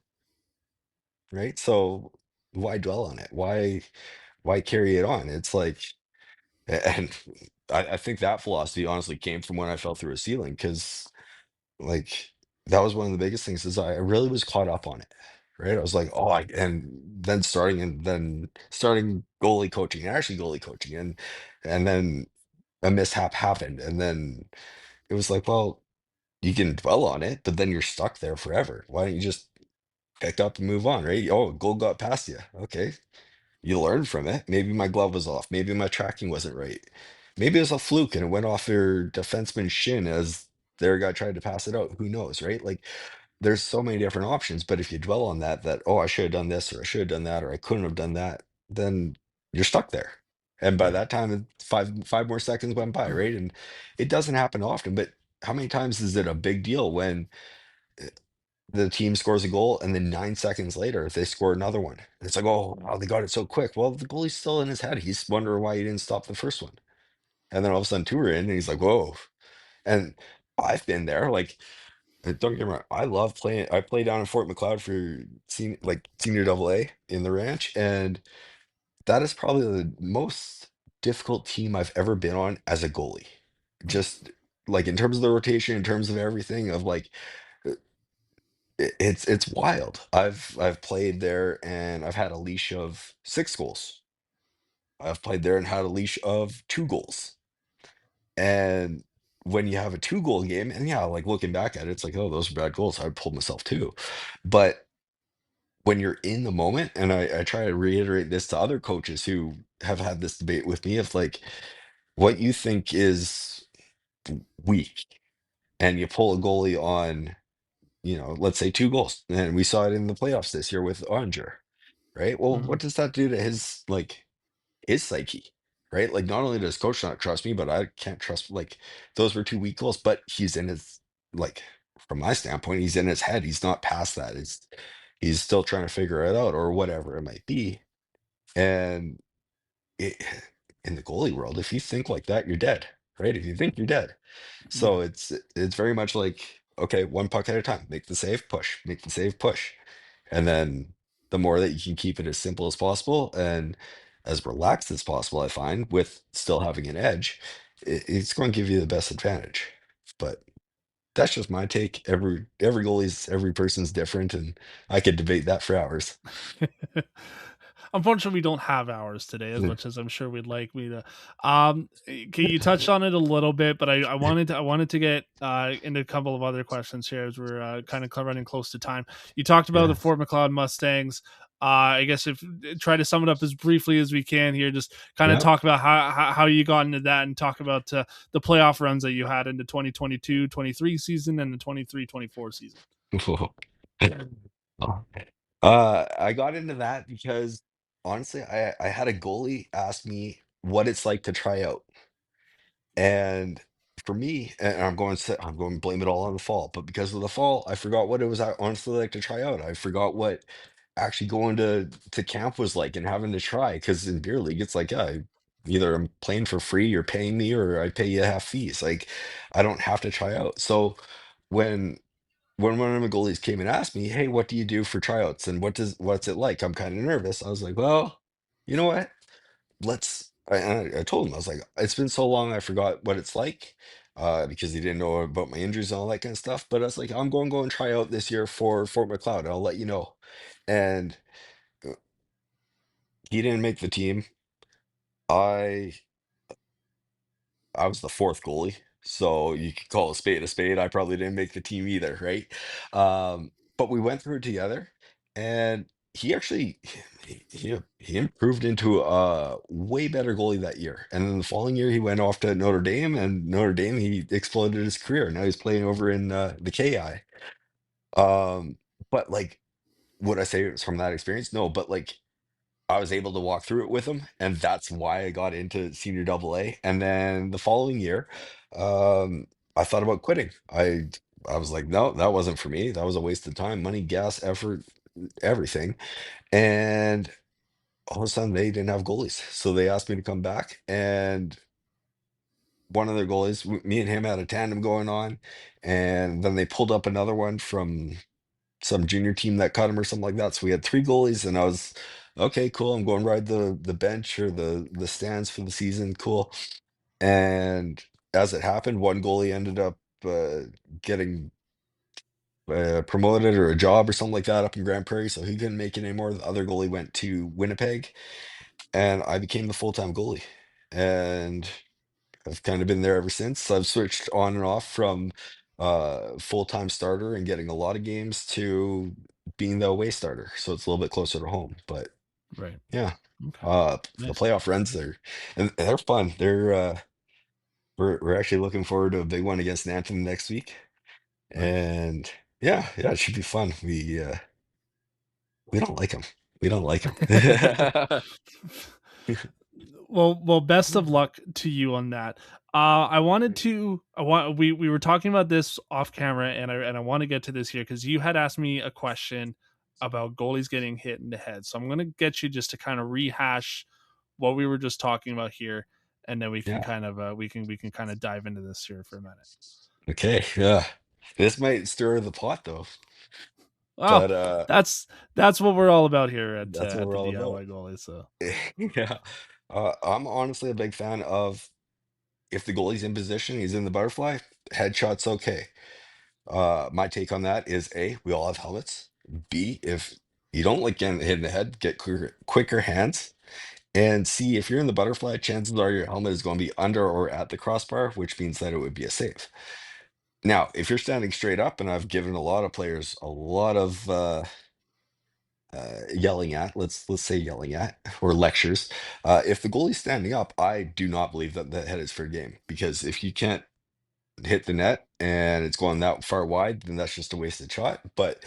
right? So why dwell on it? Why carry it on? It's like, and I think that philosophy honestly came from when I fell through a ceiling because like that was one of the biggest things is I really was caught up on it. Right. I was like, oh, and then starting goalie coaching, actually goalie coaching, and then a mishap happened. And then it was like, well, you can dwell on it, but then you're stuck there forever. Why don't you just pick up and move on, right? Oh, goal got past you. Okay, you learn from it. Maybe my glove was off. Maybe my tracking wasn't right. Maybe it was a fluke and it went off their defenseman's shin as their guy tried to pass it out. Who knows, right? Like there's so many different options. But if you dwell on that, oh, I should have done this or I should have done that or I couldn't have done that, then you're stuck there. And by Yeah. that time, five more seconds went by, right? And it doesn't happen often, but how many times is it a big deal when the team scores a goal, and then 9 seconds later, they score another one. It's like, "Oh, wow, they got it so quick." Well, the goalie's still in his head. He's wondering why he didn't stop the first one. And then all of a sudden 2 are in, and he's like, "Whoa." And I've been there, like, don't get me wrong, I play down in Fort McLeod for senior double A in the ranch, and that is probably the most difficult team I've ever been on as a goalie. Just, like, in terms of the rotation, in terms of everything, of, like, it's wild. I've played there and I've had a leash of 6 goals. I've played there and had a leash of 2 goals. And when you have a 2-goal game, and yeah, like looking back at it, it's like, oh, those are bad goals. I pulled myself too. But when you're in the moment, and I try to reiterate this to other coaches who have had this debate with me of like what you think is weak, and you pull a goalie on, let's say 2 goals. And we saw it in the playoffs this year with Onger. Right? Well, Hmm. what does that do to his psyche? Right? Like not only does coach not trust me, but I can't trust like those were 2 weak goals, but he's in his like from my standpoint, he's in his head. He's not past that. He's still trying to figure it out or whatever it might be. And it, in the goalie world, if you think like that, you're dead. Right? If you think you're dead. Yeah. So it's very much like, okay, one puck at a time. Make the save, push. Make the save, push. And then the more that you can keep it as simple as possible and as relaxed as possible, I find, with still having an edge, it's going to give you the best advantage. But that's just my take. Every person's different, and I could debate that for hours. Unfortunately, we don't have hours today as Yeah. much as I'm sure we'd like me to. You touched on it a little bit, but I wanted to get into a couple of other questions here as we're kind of running close to time. You talked about the Yeah. Fort McLeod Mustangs. I guess if try to sum it up as briefly as we can here, just kind of Yeah. talk about how you got into that and talk about the playoff runs that you had in the 2022-23 season and the 23-24 season. Oh. I got into that because honestly, I had a goalie ask me what it's like to try out. And for me, and I'm going to blame it all on the fall, but because of the fall, I forgot what it was honestly like to try out. I forgot what actually going to camp was like and having to try. Because in beer league, it's like, yeah, either I'm playing for free, you're paying me, or I pay you half fees. Like I don't have to try out. So when one of the goalies came and asked me, "Hey, what do you do for tryouts and what's it like?" I'm kind of nervous. I was like, "Well, you know what? I told him, I was like, it's been so long I forgot what it's like, because he didn't know about my injuries and all that kind of stuff. But I was like, I'm going to go and try out this year for Fort McLeod. I'll let you know." And uh, he didn't make the team. I I was the fourth goalie, so you could call a spade a spade. I probably didn't make the team either, right? But we went through it together, and he actually he improved into a way better goalie that year. And then the following year, he went off to Notre Dame, and Notre Dame he exploded his career. Now he's playing over in the KI. But like, would I say it was from that experience? No, but like I was able to walk through it with him, and that's why I got into senior double A. And then the following year, um, I thought about quitting. I was like, no, that wasn't for me. That was a waste of time, money, gas, effort, everything. And all of a sudden, they didn't have goalies, so they asked me to come back. And one of their goalies, me and him had a tandem going on, and then they pulled up another one from some junior team that cut him or something like that. So we had three goalies, and I was okay, cool. I'm going to ride the bench or the stands for the season. Cool. And as it happened, one goalie ended up getting promoted or a job or something like that up in Grand Prairie, so he couldn't make it anymore. The other goalie went to Winnipeg, and I became the full-time goalie. And I've kind of been there ever since. I've switched on and off from full-time starter and getting a lot of games to being the away starter. So it's a little bit closer to home. But Right. yeah, Okay. the Nice. playoff runs there, and they're fun. We're actually looking forward to a big one against Nanton next week. Nice. And yeah, it should be fun. We don't like them. We don't like them. Well, best of luck to you on that. I wanted to. We were talking about this off camera, and I want to get to this here because you had asked me a question about goalies getting hit in the head. So I'm gonna get you just to kind of rehash what we were just talking about here, and then we can Yeah. kind of we can kind of dive into this here for a minute. Okay. Yeah. This might stir the pot though, Well, but that's that's what we're all about here that's what at we're the all about. DIY goalie. So Yeah. I'm honestly a big fan of if the goalie's in position, he's in the butterfly, headshot's okay. My take on that is A, we all have helmets. B, if you don't like getting hit in the head, get quicker hands. And C, if you're in the butterfly, chances are your helmet is going to be under or at the crossbar, which means that it would be a save. Now, if you're standing straight up, and I've given a lot of players a lot of yelling at, let's say yelling at, or lectures. If the goalie's standing up, I do not believe that the head is fair game, because if you can't hit the net and it's going that far wide, then that's just a wasted shot. But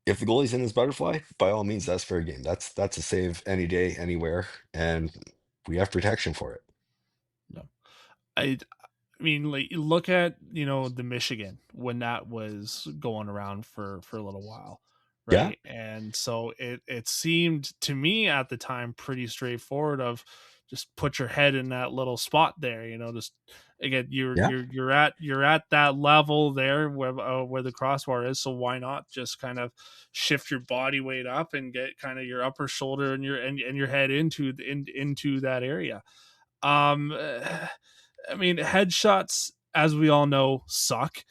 if the goalie's in his butterfly, by all means, that's fair game. That's a save any day, anywhere, and we have protection for it. no, I mean, like look at the Michigan when that was going around for a little while, Yeah, right? And so it seemed to me at the time pretty straightforward of just put your head in that little spot there, just again yeah, you're at that level there where the crossbar is, so why not just kind of shift your body weight up and get kind of your upper shoulder and your head into that area. um I mean, headshots, as we all know, suck.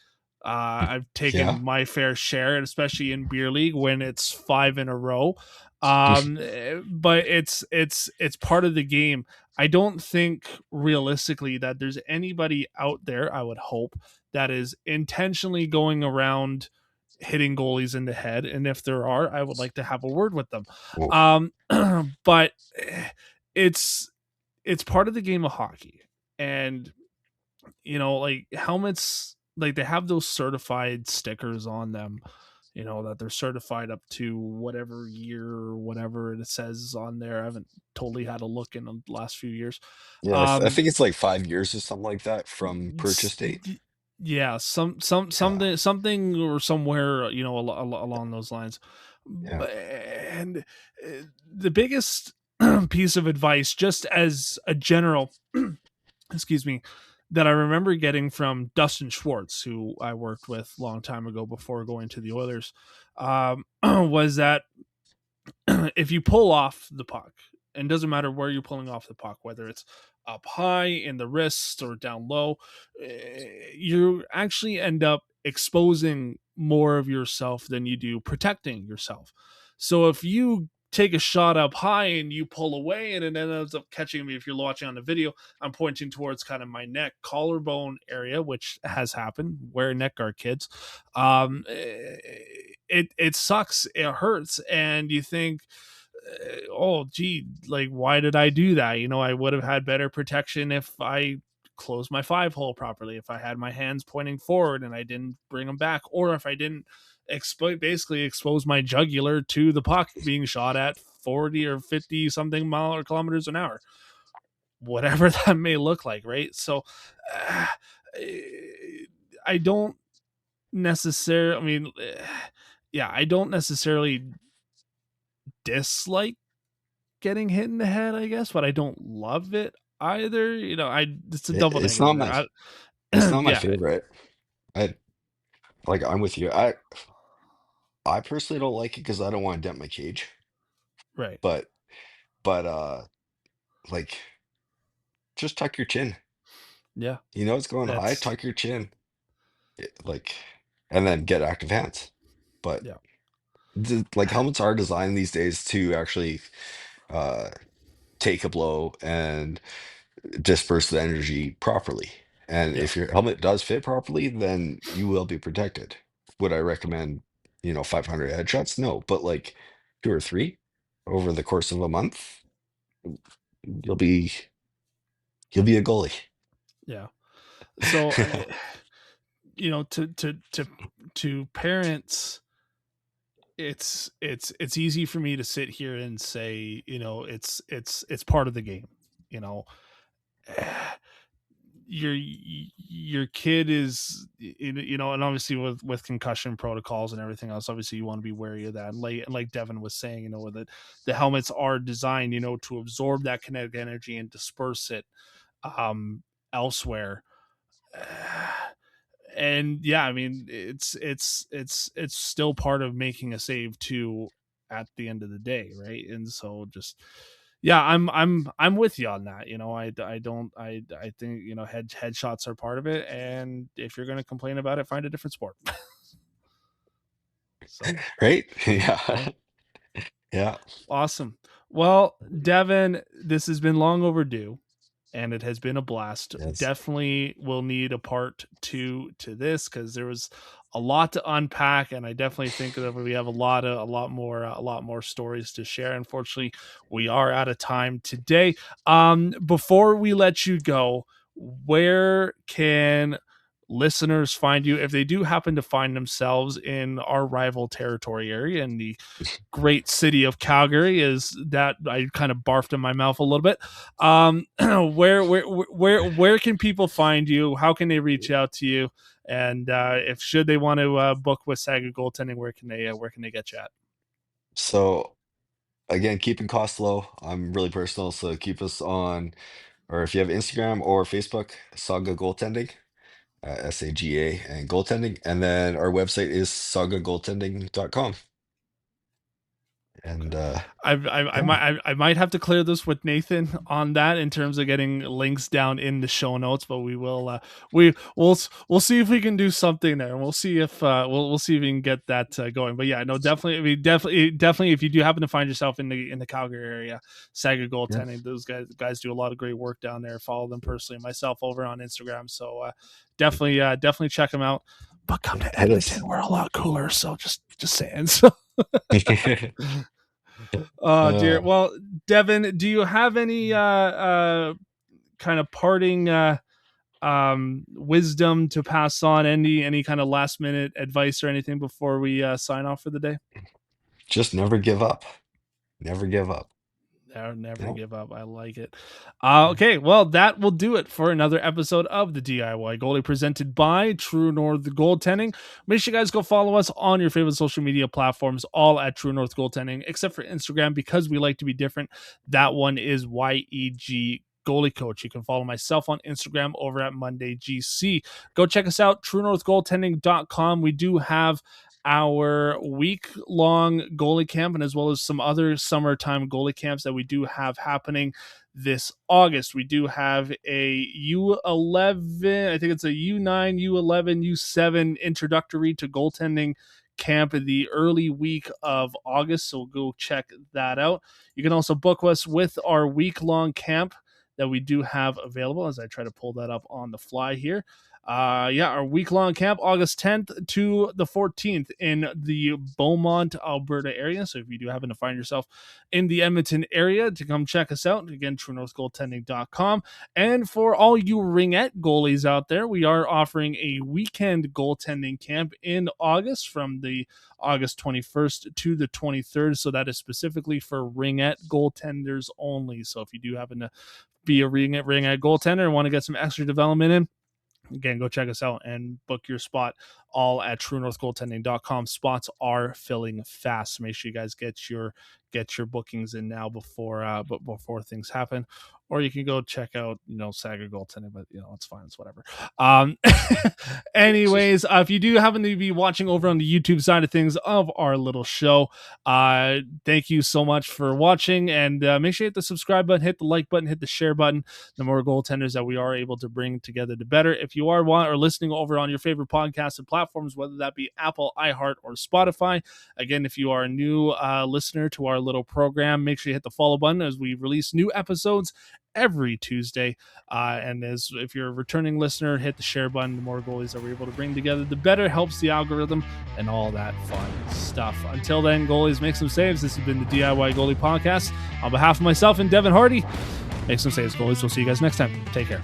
I've taken yeah, my fair share, especially in beer league when it's five in a row. But it's part of the game. I don't think realistically that there's anybody out there, I would hope, that is intentionally going around hitting goalies in the head. And if there are, I would like to have a word with them. oh, Um, but it's it's part of the game of hockey, and like helmets, like they have those certified stickers on them, that they're certified up to whatever year or whatever it says on there. I haven't totally had a look in the last few years. yeah. I um think it's like 5 years or something like that from purchase date. yeah, Yeah, something or somewhere, along those lines. yeah, And the biggest piece of advice, just as a general excuse me, that I remember getting from Dustin Schwartz, who I worked with a long time ago before going to the Oilers, was that if you pull off the puck, and it doesn't matter where you're pulling off the puck, whether it's up high in the wrist or down low, you actually end up exposing more of yourself than you do protecting yourself. So if you take a shot up high and you pull away and it ends up catching me, if you're watching on the video, I'm pointing towards kind of my neck collarbone area, which has happened. Wear neck guard, kids. It sucks, it hurts, and you think, oh gee, like, why did I do that? I would have had better protection if I closed my 5-hole properly, if I had my hands pointing forward and I didn't bring them back, or if I didn't basically expose my jugular to the puck being shot at 40 or 50 something mile or kilometers an hour, whatever that may look like, right? So I don't necessarily, I don't necessarily dislike getting hit in the head, I guess, but I don't love it either. It's a double It's not negative my there. it's not my Yeah, favorite. I like I'm with you. I personally don't like it because I don't want to dent my cage. right. But but like just tuck your chin. Yeah, You know it's going high, that's tuck your chin. Like and then get active hands. But yeah, like helmets are designed these days to actually uh take a blow and disperse the energy properly. And yeah, if your helmet does fit properly, then you will be protected. Would I recommend, 500 headshots? No, but like two or three over the course of a month, you'll be you'll be a goalie. yeah. So, to parents, it's easy for me to sit here and say, it's part of the game. You know, your kid is, and obviously with concussion protocols and everything else, obviously you want to be wary of that. And like Devon was saying, that the helmets are designed, to absorb that kinetic energy and disperse it elsewhere. And yeah, it's still part of making a save too at the end of the day, right? And so just, yeah, I'm with you on that. I think, headshots are part of it, and if you're going to complain about it, find a different sport. So, Right? yeah. Yeah. Yeah. Awesome. Well, Devin, this has been long overdue, and it has been a blast. Yes. Definitely will need a part 2 to this, because there was a lot to unpack, and I definitely think that we have a lot more stories to share. Unfortunately, we are out of time today. Before we let you go, where can listeners find you if they do happen to find themselves in our rival territory area in the great city of Calgary? Is that I kind of barfed in my mouth a little bit. Where can people find you? How can they reach out to you? And if should they want to book with SAGA Goaltending, where can they get you at? So again, keeping costs low. I'm really personal, so keep us on, or if you have Instagram or Facebook, Saga Goaltending. SAGA and goaltending. And then our website is sagagoaltending.com. And yeah, I might have to clear this with Nathan on that in terms of getting links down in the show notes, but we'll see if we can do something there, and we'll see if we'll see if we can get that going. But yeah, no, definitely, definitely, if you do happen to find yourself in the Calgary area, Saga yeah, Goaltending, those guys do a lot of great work down there. Follow them personally, myself over on Instagram. So definitely check them out. But come yeah, to hit Edmonton, us. we're a lot cooler. So just saying. So. Oh dear. uh, Well, Devin, do you have any kind of parting wisdom to pass on? Any kind of last minute advice or anything before we sign off for the day? just never give up. Never give up. Never No. give up. I like it. Okay, well, that will do it for another episode of the DIY Goalie presented by True North Goaltending. Make sure you guys go follow us on your favorite social media platforms, all at True North Goaltending, except for Instagram, because we like to be different. That one is YEG goalie coach. You can follow myself on Instagram over at MondayGC. Go check us out, truenorthgoaltending.com. We do have our week-long goalie camp, and as well as some other summertime goalie camps that we do have happening this August. We do have a U11, I think it's a U9, U11, U7 introductory to goaltending camp in the early week of August, so go check that out. You can also book us with our week-long camp that we do have available, as I try to pull that up on the fly here. Our week-long camp, August 10th to the 14th in the Beaumont, Alberta area. So if you do happen to find yourself in the Edmonton area, to come check us out. Again, truenorthgoaltending.com. And for all you ringette goalies out there, we are offering a weekend goaltending camp in August from the August 21st to the 23rd. So that is specifically for ringette goaltenders only. So if you do happen to be a ringette goaltender and want to get some extra development in, again, go check us out and book your spot all at truenorthgoaltending.com. Spots are filling fast. Make sure you guys get your bookings in now before things happen. Or you can go check out, SAGA Goaltending, but it's fine. It's whatever. Anyways, if you do happen to be watching over on the YouTube side of things of our little show, thank you so much for watching, and make sure you hit the subscribe button, hit the like button, hit the share button. The more goaltenders that we are able to bring together, the better. If you are listening over on your favorite podcasting platforms, whether that be Apple, iHeart, or Spotify, again, if you are a new listener to our little program, make sure you hit the follow button as we release new episodes every Tuesday. And if you're a returning listener, hit the share button. The more goalies that we're able to bring together, the better. Helps the algorithm and all that fun stuff. Until then, goalies, make some saves. This has been the DIY Goalie Podcast. On behalf of myself and Devon Hardie, make some saves, goalies. We'll see you guys next time. Take care.